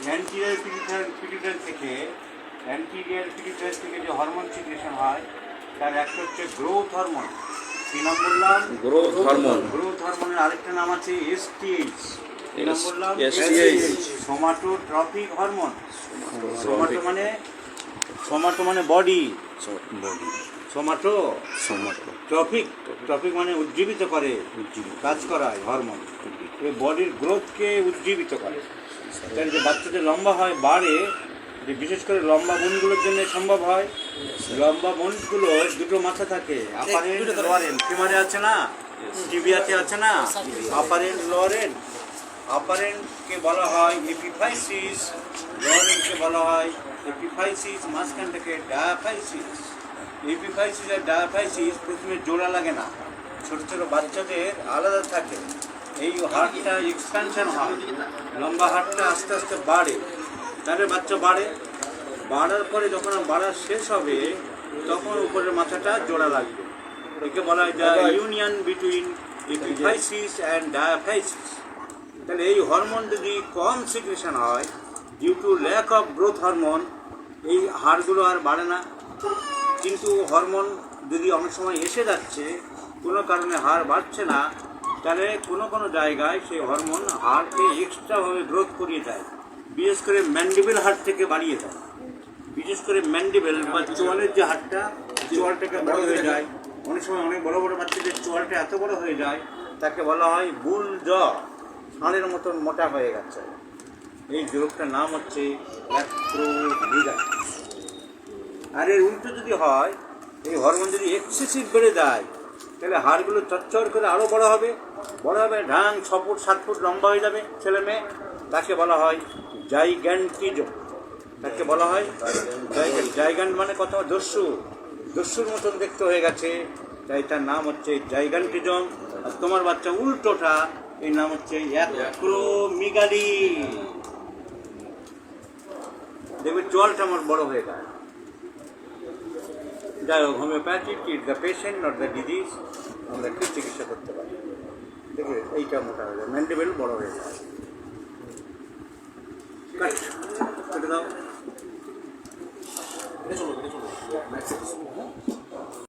Anterior pituitary থেকে যে hormone secretion হয় তার একটা হচ্ছে গ্রোথ হরমোন। কি নাম বললাম? Growth hormone. গ্রোথ হরমোনের আরেকটা নাম আছে এসটিএইচ। কি নাম বললাম? STH। Somatotropic hormone. সোমাটো মানে বডি, ট্রপিক মানে উজ্জীবিত করে, কাজ করায় হরমোন। এই বডির গ্রোথকে উজ্জীবিত করে। তাই যে বাচ্চাদের লম্বা হয়, বাড়ে, যে বিশেষ করে লম্বা বোনগুলোর জন্য সম্ভব হয়। লম্বা বোনগুলো দুটো মাথা থাকে, আপারেন্ট লোয়ারেন্ট। ফিমারে আছে না, টিবিয়াতে আছে না, আপারেন্ট লোয়ারেন্ট। আপারেন্টকে বলা হয় এপিফাইসিস, লোয়ারেন্টকে বলা হয় এপিফাইসিস, মাঝখানটাকে ডায়াফাইসিস। এপিফাইসিস আর ডায়াফাইসিস প্রথমে জোড়া লাগে না, ছোটো ছোটো বাচ্চাদের আলাদা থাকে। এই হাড়টা এক্সপ্যানশন হয়, লম্বা হাড়টা আস্তে আস্তে বাড়ে, তাহলে বাচ্চা বাড়ার পরে যখন বাড়া শেষ হবে তখন উপরের মাথাটা জোড়া লাগবে। একে বলা হয় the union between epiphysis and diaphysis. তাহলে এই হরমোন যদি কম সিক্রেশন হয় due to lack of growth hormone, এই হাড়গুলো আর বাড়ে না। কিন্তু হরমোন যদি অনেক সময় এসে যাচ্ছে, কোনো কারণে হাড় বাড়ছে না, তাহলে কোনো জায়গায় সেই হরমোন হাড়কে এক্সট্রাভাবে গ্রোথ করিয়ে দেয়। বিশেষ করে ম্যান্ডিবেল হাড় থেকে বাড়িয়ে দেয়। বিশেষ করে ম্যান্ডিবেল বা চোয়ালের যে হাড়টা, চোয়ালটাকে বড় হয়ে যায়। অনেক সময় অনেক বড় বড় বাচ্চাদের চোয়ালটা এত বড় হয়ে যায় তাকে বলা হয় বুল জ, ষাঁড়ের মতন মোটা হয়ে গেছে। এই রোগটার নাম হচ্ছে অ্যাক্রোমিগালি। আর এর উল্টো যদি হয়, এই হরমোন যদি এক্সেসিভ বেড়ে দেয়, তাহলে হাড়গুলো চচ্চর করে আরও বড় হবে, ঢাং 6 ফুট 7 ফুট লম্বা হয়ে যাবে ছেলে মেয়ে। তাকে বলা হয় জাইগ্যান্টিজম। তাকে বলা হয় জাইগ্যান্ট মানে কত? দস্যুর মতন দেখতে হয়ে গেছে, তাই তার নাম হচ্ছে জাইগ্যান্টিজম। আর তোমার বাচ্চা উল্টোটা, এই নাম হচ্ছে অ্যাক্রোমিগালি। দেখবে চোয়ালটা আমার বড় হয়ে যায়। যাই হোক, homeopathy treat the patient not the disease. আমরা কি চিকিৎসা করতে পারি? দেখবে এইটা মোটা হয়ে যায়, ম্যান্ডিবেল বড় হয়ে যায়। কেটে দাও।